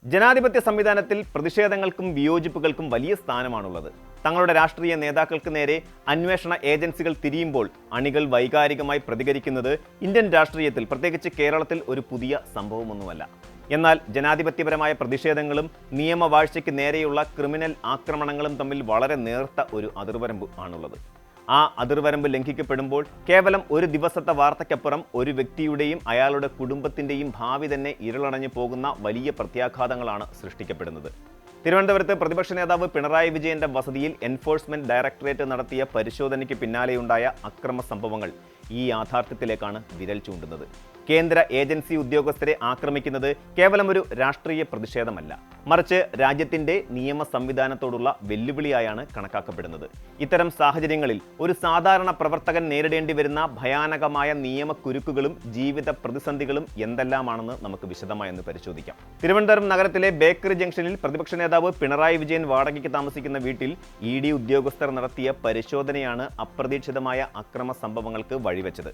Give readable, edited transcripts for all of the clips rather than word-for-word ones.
ജനാധിപത്യ സംവിധാനത്തിൽ പ്രതിഷേധങ്ങൾക്കും വിയോജിപ്പുകൾക്കും വലിയ സ്ഥാനമാണുള്ളത്. തങ്ങളുടെ രാഷ്ട്രീയ നേതാക്കൾക്ക് നേരെ അന്വേഷണ ഏജൻസികൾ തിരിയുമ്പോൾ അണികൾ വൈകാരികമായി പ്രതികരിക്കുന്നത് ഇന്ത്യൻ രാഷ്ട്രീയത്തിൽ, പ്രത്യേകിച്ച് കേരളത്തിൽ, ഒരു പുതിയ സംഭവമൊന്നുമല്ല. എന്നാൽ ജനാധിപത്യപരമായ പ്രതിഷേധങ്ങളും നിയമവാഴ്ചയ്ക്ക് നേരെയുള്ള ക്രിമിനൽ ആക്രമണങ്ങളും തമ്മിൽ വളരെ നേർത്ത ഒരു അതിർവരമ്പ് ആണുള്ളത്. ആ അതിർവരമ്പ് ലംഘിക്കപ്പെടുമ്പോൾ കേവലം ഒരു ദിവസത്തെ വാർത്തയ്ക്കപ്പുറം ഒരു വ്യക്തിയുടെയും അയാളുടെ കുടുംബത്തിൻ്റെയും ഭാവി തന്നെ ഇരുളടഞ്ഞു പോകുന്ന വലിയ പ്രത്യാഘാതങ്ങളാണ് സൃഷ്ടിക്കപ്പെടുന്നത്. തിരുവനന്തപുരത്ത് പ്രതിപക്ഷ നേതാവ് പിണറായി വിജയന്റെ വസതിയിൽ എൻഫോഴ്സ്മെന്റ് ഡയറക്ടറേറ്റ് നടത്തിയ പരിശോധനയ്ക്ക് പിന്നാലെയുണ്ടായ അക്രമ സംഭവങ്ങൾ ഈ യാഥാർത്ഥ്യത്തിലേക്കാണ് വിരൽ ചൂണ്ടുന്നത്. കേന്ദ്ര ഏജൻസി ഉദ്യോഗസ്ഥരെ ആക്രമിക്കുന്നത് കേവലം ഒരു രാഷ്ട്രീയ പ്രതിഷേധമല്ല, മറിച്ച് രാജ്യത്തിന്റെ നിയമ സംവിധാനത്തോടുള്ള വെല്ലുവിളിയായാണ് കണക്കാക്കപ്പെടുന്നത്. ഇത്തരം സാഹചര്യങ്ങളിൽ ഒരു സാധാരണ പ്രവർത്തകൻ നേരിടേണ്ടി വരുന്ന ഭയാനകമായ നിയമക്കുരുക്കുകളും ജീവിത പ്രതിസന്ധികളും എന്തെല്ലാമാണെന്ന് നമുക്ക് വിശദമായി പരിശോധിക്കാം. തിരുവനന്തപുരം നഗരത്തിലെ ബേക്കറി ജംഗ്ഷനിൽ പ്രതിപക്ഷ നേതാവ് പിണറായി വിജയൻ വാടകയ്ക്ക് താമസിക്കുന്ന വീട്ടിൽ ED ഉദ്യോഗസ്ഥർ നടത്തിയ പരിശോധനയാണ് അപ്രതീക്ഷിതമായ അക്രമ സംഭവങ്ങൾക്ക് വഴിവെച്ചത്.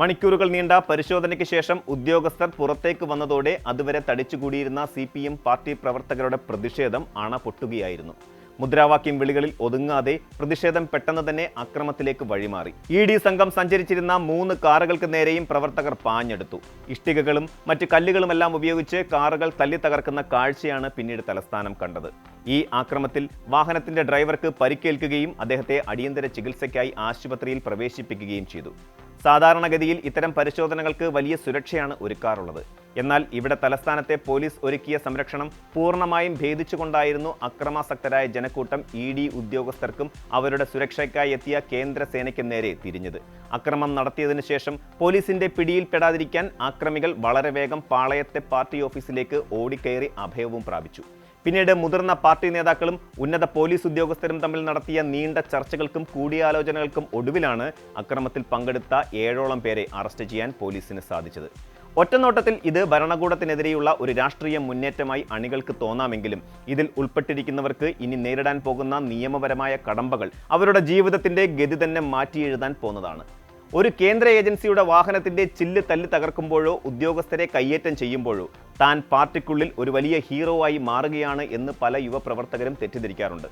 മണിക്കൂറുകൾ നീണ്ട പരിശോധനയ്ക്ക് ശേഷം ഉദ്യോഗസ്ഥർ പുറത്തേക്ക് വന്നതോടെ അതുവരെ തടിച്ചുകൂടിയിരുന്ന CPM പാർട്ടി പ്രവർത്തകരുടെ പ്രതിഷേധം അണ പൊട്ടുകയായിരുന്നു. മുദ്രാവാക്യം വിളികളിൽ ഒതുങ്ങാതെ പ്രതിഷേധം പെട്ടെന്ന് തന്നെ അക്രമത്തിലേക്ക് വഴിമാറി. ED സംഘം സഞ്ചരിച്ചിരുന്ന 3 കാറുകൾക്ക് നേരെയും പ്രവർത്തകർ പാഞ്ഞെടുത്തു. ഇഷ്ടികകളും മറ്റ് കല്ലുകളുമെല്ലാം ഉപയോഗിച്ച് കാറുകൾ തല്ലി തകർക്കുന്ന കാഴ്ചയാണ് പിന്നീട് തലസ്ഥാനം കണ്ടത്. ഈ ആക്രമത്തിൽ വാഹനത്തിന്റെ ഡ്രൈവർക്ക് പരിക്കേൽക്കുകയും അദ്ദേഹത്തെ അടിയന്തര ചികിത്സയ്ക്കായി ആശുപത്രിയിൽ പ്രവേശിപ്പിക്കുകയും ചെയ്തു. സാധാരണഗതിയിൽ ഇത്തരം പരിശോധനകൾക്ക് വലിയ സുരക്ഷയാണ് ഒരുക്കാറുള്ളത്. എന്നാൽ ഇവിടെ തലസ്ഥാനത്തെ പോലീസ് ഒരുക്കിയ സംരക്ഷണം പൂർണ്ണമായും ഭേദിച്ചുകൊണ്ടായിരുന്നു അക്രമാസക്തരായ ജനക്കൂട്ടം ED ഉദ്യോഗസ്ഥർക്കും അവരുടെ സുരക്ഷയ്ക്കായി എത്തിയ കേന്ദ്ര സേനയ്ക്കും നേരെ തിരിഞ്ഞത്. അക്രമം നടത്തിയതിനു ശേഷം പോലീസിന്റെ പിടിയിൽപ്പെടാതിരിക്കാൻ ആക്രമികൾ വളരെ വേഗം പാളയത്തെ പാർട്ടി ഓഫീസിലേക്ക് ഓടിക്കയറി അഭയവും പ്രാപിച്ചു. പിന്നീട് മുതിർന്ന പാർട്ടി നേതാക്കളും ഉന്നത പോലീസ് ഉദ്യോഗസ്ഥരും തമ്മിൽ നടത്തിയ നീണ്ട ചർച്ചകൾക്കും കൂടിയാലോചനകൾക്കും ഒടുവിലാണ് അക്രമത്തിൽ പങ്കെടുത്ത 7ഓളം പേരെ അറസ്റ്റ് ചെയ്യാൻ പോലീസിന് സാധിച്ചത്. ഒറ്റനോട്ടത്തിൽ ഇത് ഭരണകൂടത്തിനെതിരെയുള്ള ഒരു രാഷ്ട്രീയ മുന്നേറ്റമായി അണികൾക്ക് തോന്നാമെങ്കിലും ഇതിൽ ഉൾപ്പെട്ടിരിക്കുന്നവർക്ക് ഇനി നേരിടാൻ പോകുന്ന നിയമപരമായ കടമ്പകൾ അവരുടെ ജീവിതത്തിന്റെ ഗതി തന്നെ മാറ്റിയെഴുതാൻ പോന്നതാണ്. ഒരു കേന്ദ്ര ഏജൻസിയുടെ വാഹനത്തിന്റെ ചില്ല് തല്ലി തകർക്കുമ്പോഴോ ഉദ്യോഗസ്ഥരെ കയ്യേറ്റം ചെയ്യുമ്പോഴോ താൻ പാർട്ടിക്കുള്ളിൽ ഒരു വലിയ ഹീറോ ആയി മാറുകയാണ് എന്ന് പല യുവപ്രവർത്തകരും തെറ്റിദ്ധരിക്കാറുണ്ട്.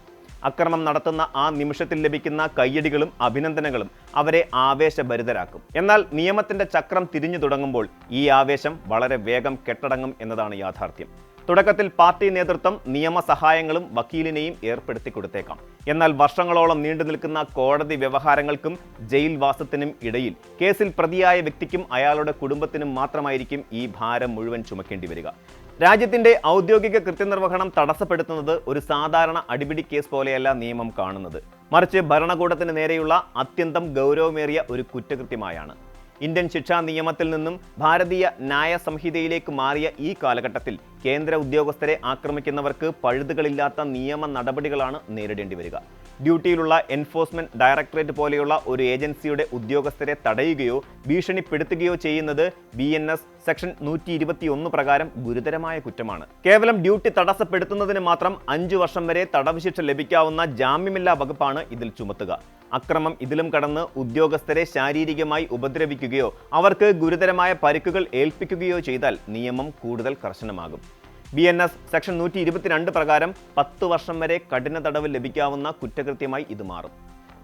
അക്രമം നടത്തുന്ന ആ നിമിഷത്തിൽ ലഭിക്കുന്ന കയ്യടികളും അഭിനന്ദനങ്ങളും അവരെ ആവേശഭരിതരാക്കും. എന്നാൽ നിയമത്തിന്റെ ചക്രം തിരിഞ്ഞു തുടങ്ങുമ്പോൾ ഈ ആവേശം വളരെ വേഗം കെട്ടടങ്ങും എന്നതാണ് യാഥാർത്ഥ്യം. തുടക്കത്തിൽ പാർട്ടി നേതൃത്വം നിയമസഹായങ്ങളും വക്കീലിനെയും ഏർപ്പെടുത്തി കൊടുത്തേക്കാം. എന്നാൽ വർഷങ്ങളോളം നീണ്ടു നിൽക്കുന്ന കോടതി വ്യവഹാരങ്ങൾക്കും ജയിൽവാസത്തിനും ഇടയിൽ കേസിൽ പ്രതിയായ വ്യക്തിക്കും അയാളുടെ കുടുംബത്തിനും മാത്രമായിരിക്കും ഈ ഭാരം മുഴുവൻ ചുമക്കേണ്ടി വരിക. രാജ്യത്തിന്റെ ഔദ്യോഗിക കൃത്യനിർവഹണം തടസ്സപ്പെടുത്തുന്നത് ഒരു സാധാരണ അടിപിടി കേസ് പോലെയല്ല നിയമം കാണുന്നത്, മറിച്ച് ഭരണകൂടത്തിന് നേരെയുള്ള അത്യന്തം ഗൗരവമേറിയ ഒരു കുറ്റകൃത്യമായാണ്. ഇന്ത്യൻ ശിക്ഷാ നിയമത്തിൽ നിന്നും ഭാരതീയ ന്യായ സംഹിതയിലേക്ക് മാറിയ ഈ കാലഘട്ടത്തിൽ കേന്ദ്ര ഉദ്യോഗസ്ഥരെ ആക്രമിക്കുന്നവർക്ക് പഴുതുകളില്ലാത്ത നിയമ നടപടികളാണ് നേരിടേണ്ടി വരിക. ഡ്യൂട്ടിയിലുള്ള എൻഫോഴ്സ്മെന്റ് ഡയറക്ടറേറ്റ് പോലെയുള്ള ഒരു ഏജൻസിയുടെ ഉദ്യോഗസ്ഥരെ തടയുകയോ ഭീഷണിപ്പെടുത്തുകയോ ചെയ്യുന്നത് BNS സെക്ഷൻ 121 പ്രകാരം ഗുരുതരമായ കുറ്റമാണ്. കേവലം ഡ്യൂട്ടി തടസ്സപ്പെടുത്തുന്നതിന് മാത്രം 5 വർഷം വരെ തടവ് ശിക്ഷ ലഭിക്കാവുന്ന ജാമ്യമില്ലാ വകുപ്പാണ് ഇതിൽ ചുമത്തുക. അക്രമം ഇതിലും കടന്ന് ഉദ്യോഗസ്ഥരെ ശാരീരികമായി ഉപദ്രവിക്കുകയോ അവർക്ക് ഗുരുതരമായ പരിക്കുകൾ ഏൽപ്പിക്കുകയോ ചെയ്താൽ നിയമം കൂടുതൽ കർശനമാകും. BNS സെക്ഷൻ 122 പ്രകാരം 10 വർഷം വരെ കഠിന തടവ് ലഭിക്കാവുന്ന കുറ്റകൃത്യമായി ഇത് മാറും.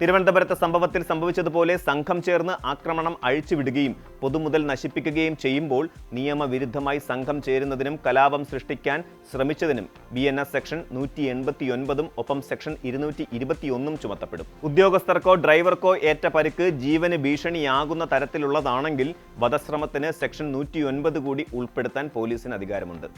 തിരുവനന്തപുരത്തെ സംഭവത്തിൽ സംഭവിച്ചതുപോലെ സംഘം ചേർന്ന് ആക്രമണം അഴിച്ചുവിടുകയും പൊതുമുതൽ നശിപ്പിക്കുകയും ചെയ്യുമ്പോൾ നിയമവിരുദ്ധമായി സംഘം ചേരുന്നതിനും കലാപം സൃഷ്ടിക്കാൻ ശ്രമിച്ചതിനും BNS സെക്ഷൻ 189 ഒപ്പം സെക്ഷൻ 221 ചുമത്തപ്പെടും. ഉദ്യോഗസ്ഥർക്കോ ഡ്രൈവർക്കോ ഏറ്റ പരിക്ക് ജീവന് ഭീഷണിയാകുന്ന തരത്തിലുള്ളതാണെങ്കിൽ വധശ്രമത്തിന് സെക്ഷൻ 109 കൂടി ഉൾപ്പെടുത്താൻ പോലീസിന് അധികാരമുണ്ട്.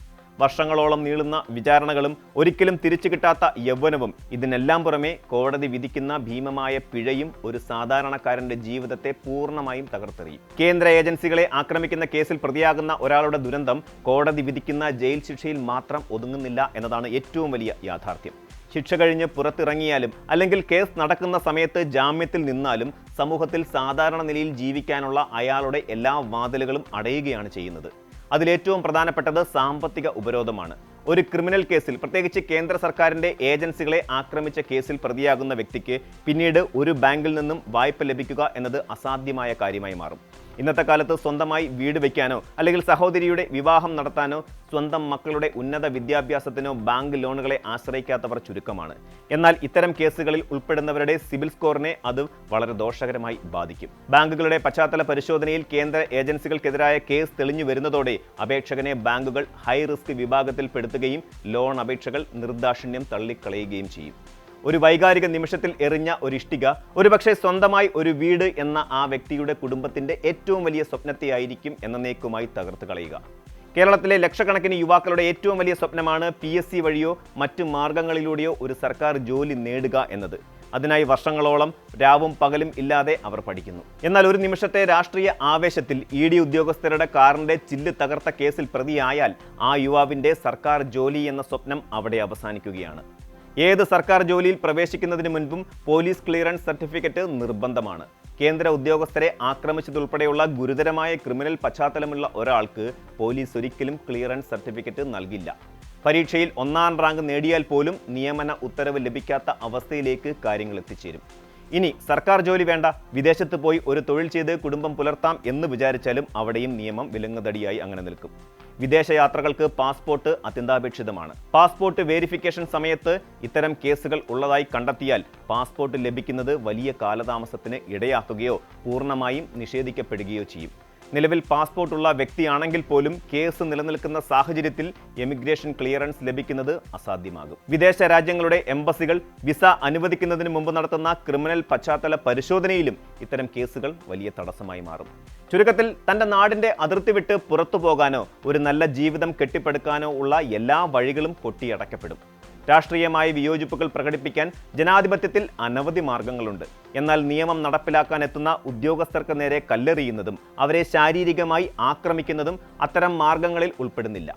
വർഷങ്ങളോളം നീളുന്ന വിചാരണകളും ഒരിക്കലും തിരിച്ചു കിട്ടാത്ത യൗവനവും ഇതിനെല്ലാം പുറമെ കോടതി വിധിക്കുന്ന ഭീമമായ പിഴയും ഒരു സാധാരണക്കാരന്റെ ജീവിതത്തെ പൂർണ്ണമായും തകർത്തെറിയും. കേന്ദ്ര ഏജൻസികളെ ആക്രമിക്കുന്ന കേസിൽ പ്രതിയാകുന്ന ഒരാളുടെ ദുരന്തം കോടതി വിധിക്കുന്ന ജയിൽ ശിക്ഷയിൽ മാത്രം ഒതുങ്ങുന്നില്ല എന്നതാണ് ഏറ്റവും വലിയ യാഥാർത്ഥ്യം. ശിക്ഷ കഴിഞ്ഞ് പുറത്തിറങ്ങിയാലും അല്ലെങ്കിൽ കേസ് നടക്കുന്ന സമയത്ത് ജാമ്യത്തിൽ നിന്നാലും സമൂഹത്തിൽ സാധാരണ നിലയിൽ ജീവിക്കാനുള്ള അയാളുടെ എല്ലാ വാതിലുകളും അടയുകയാണ് ചെയ്യുന്നത്. അതിലേറ്റവും പ്രധാനപ്പെട്ടത് സാമ്പത്തിക ഉപരോധമാണ്. ഒരു ക്രിമിനൽ കേസിൽ, പ്രത്യേകിച്ച് കേന്ദ്ര സർക്കാരിന്റെ ഏജൻസികളെ ആക്രമിച്ച കേസിൽ പ്രതിയാകുന്ന വ്യക്തിക്ക് പിന്നീട് ഒരു ബാങ്കിൽ നിന്നും വായ്പ ലഭിക്കുക എന്നത് അസാധ്യമായ കാര്യമായി മാറും. ഇന്നത്തെ കാലത്ത് സ്വന്തമായി വീട് വയ്ക്കാനോ അല്ലെങ്കിൽ സഹോദരിയുടെ വിവാഹം നടത്താനോ സ്വന്തം മക്കളുടെ ഉന്നത വിദ്യാഭ്യാസത്തിനോ ബാങ്ക് ലോണുകളെ ആശ്രയിക്കാത്തവർ ചുരുക്കമാണ്. എന്നാൽ ഇത്തരം കേസുകളിൽ ഉൾപ്പെടുന്നവരുടെ സിബിൽ സ്കോറിനെ അത് വളരെ ദോഷകരമായി ബാധിക്കും. ബാങ്കുകളുടെ പശ്ചാത്തല പരിശോധനയിൽ കേന്ദ്ര ഏജൻസികൾക്കെതിരായ കേസ് തെളിഞ്ഞു വരുന്നതോടെ അപേക്ഷകനെ ബാങ്കുകൾ ഹൈ റിസ്ക് വിഭാഗത്തിൽപ്പെടുത്തുകയും ലോൺ അപേക്ഷകൾ നിർദാക്ഷിണ്യം തള്ളിക്കളയുകയും ചെയ്യും. ഒരു വൈകാരിക നിമിഷത്തിൽ എറിഞ്ഞ ഒരു ഇഷ്ടിക ഒരുപക്ഷെ സ്വന്തമായി ഒരു വീട് എന്ന ആ വ്യക്തിയുടെ കുടുംബത്തിന്റെ ഏറ്റവും വലിയ സ്വപ്നത്തെയായിരിക്കും എന്നേക്കുമായി തകർത്ത് കളയുക. കേരളത്തിലെ ലക്ഷക്കണക്കിന് യുവാക്കളുടെ ഏറ്റവും വലിയ സ്വപ്നമാണ് PSC വഴിയോ മറ്റു മാർഗങ്ങളിലൂടെയോ ഒരു സർക്കാർ ജോലി നേടുക എന്നത്. അതിനായി വർഷങ്ങളോളം രാവും പകലും ഇല്ലാതെ അവർ പഠിക്കുന്നു. എന്നാൽ ഒരു നിമിഷത്തെ രാഷ്ട്രീയ ആവേശത്തിൽ ED ഉദ്യോഗസ്ഥരുടെ കാറിന്റെ ചില്ല് തകർത്ത കേസിൽ പ്രതിയായാൽ ആ യുവാവിന്റെ സർക്കാർ ജോലി എന്ന സ്വപ്നം അവിടെ അവസാനിക്കുകയാണ്. ഏത് സർക്കാർ ജോലിയിൽ പ്രവേശിക്കുന്നതിന് മുൻപും പോലീസ് ക്ലിയറൻസ് സർട്ടിഫിക്കറ്റ് നിർബന്ധമാണ്. കേന്ദ്ര ഉദ്യോഗസ്ഥരെ ആക്രമിച്ചതുൾപ്പെടെയുള്ള ഗുരുതരമായ ക്രിമിനൽ പശ്ചാത്തലമുള്ള ഒരാൾക്ക് പോലീസ് ഒരിക്കലും ക്ലിയറൻസ് സർട്ടിഫിക്കറ്റ് നൽകില്ല. പരീക്ഷയിൽ 1ാം റാങ്ക് നേടിയാൽ പോലും നിയമന ഉത്തരവ് ലഭിക്കാത്ത അവസ്ഥയിലേക്ക് കാര്യങ്ങൾ എത്തിച്ചേരും. ഇനി സർക്കാർ ജോലി വേണ്ട, വിദേശത്ത് പോയി ഒരു തൊഴിൽ ചെയ്ത് കുടുംബം പുലർത്താം എന്ന് വിചാരിച്ചാലും അവിടെയും നിയമം വിലങ്ങുതടിയായി അങ്ങനെ നിൽക്കും. വിദേശയാത്രകൾക്ക് പാസ്പോർട്ട് അത്യന്താപേക്ഷിതമാണ്. പാസ്പോർട്ട് വെരിഫിക്കേഷൻ സമയത്ത് ഇത്തരം കേസുകൾ ഉള്ളതായി കണ്ടെത്തിയാൽ പാസ്പോർട്ട് ലഭിക്കുന്നത് വലിയ കാലതാമസത്തിന് ഇടയാക്കുകയോ പൂർണ്ണമായും നിഷേധിക്കപ്പെടുകയോ ചെയ്യും. നിലവിൽ പാസ്പോർട്ട് ഉള്ള വ്യക്തിയാണെങ്കിൽ പോലും കേസ് നിലനിൽക്കുന്ന സാഹചര്യത്തിൽ എമിഗ്രേഷൻ ക്ലിയറൻസ് ലഭിക്കുന്നത് അസാധ്യമാകും. വിദേശ രാജ്യങ്ങളുടെ എംബസികൾ വിസ അനുവദിക്കുന്നതിന് മുമ്പ് നടത്തുന്ന ക്രിമിനൽ പശ്ചാത്തല പരിശോധനയിലും ഇത്തരം കേസുകൾ വലിയ തടസ്സമായി മാറും. ചുരുക്കത്തിൽ തൻ്റെ നാടിൻ്റെ അതിർത്തി വിട്ട് പുറത്തു പോകാനോ ഒരു നല്ല ജീവിതം കെട്ടിപ്പടുക്കാനോ ഉള്ള എല്ലാ വഴികളും കൊട്ടിയടക്കപ്പെടും. രാഷ്ട്രീയമായ വിയോജിപ്പുകൾ പ്രകടിപ്പിക്കാൻ ജനാധിപത്യത്തിൽ അനവധി മാർഗങ്ങളുണ്ട്. എന്നാൽ നിയമം നടപ്പിലാക്കാൻ എത്തുന്ന ഉദ്യോഗസ്ഥർക്ക് നേരെ കല്ലെറിയുന്നതും അവരെ ശാരീരികമായി ആക്രമിക്കുന്നതും അത്തരം മാർഗങ്ങളിൽ ഉൾപ്പെടുന്നില്ല.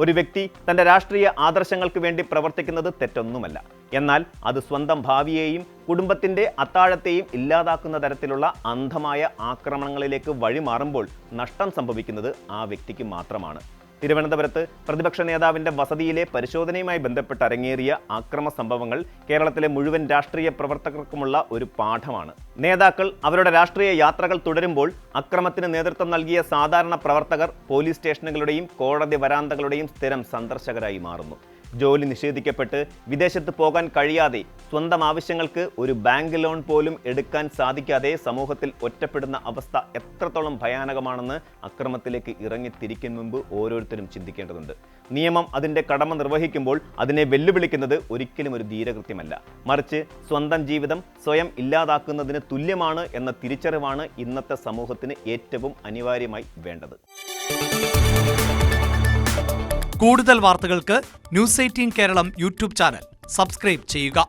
ഒരു വ്യക്തി തൻ്റെ രാഷ്ട്രീയ ആദർശങ്ങൾക്ക് വേണ്ടി പ്രവർത്തിക്കുന്നത് തെറ്റൊന്നുമല്ല. എന്നാൽ അത് സ്വന്തം ഭാവിയെയും കുടുംബത്തിൻ്റെ അത്താഴത്തെയും ഇല്ലാതാക്കുന്ന തരത്തിലുള്ള അന്ധമായ ആക്രമണങ്ങളിലേക്ക് വഴിമാറുമ്പോൾ നഷ്ടം സംഭവിക്കുന്നത് ആ വ്യക്തിക്ക് മാത്രമാണ്. തിരുവനന്തപുരത്ത് പ്രതിപക്ഷ നേതാവിന്റെ വസതിയിലെ പരിശോധനയുമായി ബന്ധപ്പെട്ട് അരങ്ങേറിയ ആക്രമ സംഭവങ്ങൾ കേരളത്തിലെ മുഴുവൻ രാഷ്ട്രീയ പ്രവർത്തകർക്കുമുള്ള ഒരു പാഠമാണ്. നേതാക്കൾ അവരുടെ രാഷ്ട്രീയ യാത്രകൾ തുടരുമ്പോൾ അക്രമത്തിന് നേതൃത്വം നൽകിയ സാധാരണ പ്രവർത്തകർ പോലീസ് സ്റ്റേഷനുകളുടെയും കോടതി വരാന്തകളുടെയും സ്ഥിരം സന്ദർശകരായി മാറുന്നു. ജോലി നിഷേധിക്കപ്പെട്ട് വിദേശത്ത് പോകാൻ കഴിയാതെ സ്വന്തം ആവശ്യങ്ങൾക്ക് ഒരു ബാങ്ക് ലോൺ പോലും എടുക്കാൻ സാധിക്കാതെ സമൂഹത്തിൽ ഒറ്റപ്പെടുന്ന അവസ്ഥ എത്രത്തോളം ഭയാനകമാണെന്ന് അക്രമത്തിലേക്ക് ഇറങ്ങിത്തിരിക്കും മുമ്പ് ഓരോരുത്തരും ചിന്തിക്കേണ്ടതുണ്ട്. നിയമം അതിൻ്റെ കടമ നിർവഹിക്കുമ്പോൾ അതിനെ വെല്ലുവിളിക്കുന്നത് ഒരിക്കലും ഒരു ധീരകൃത്യമല്ല, മറിച്ച് സ്വന്തം ജീവിതം സ്വയം ഇല്ലാതാക്കുന്നതിന് തുല്യമാണ് എന്ന തിരിച്ചറിവാണ് ഇന്നത്തെ സമൂഹത്തിന് ഏറ്റവും അനിവാര്യമായി വേണ്ടത്. കൂടുതൽ വാർത്തകൾക്ക് news 18 Keralam YouTube channel subscribe ചെയ്യുക.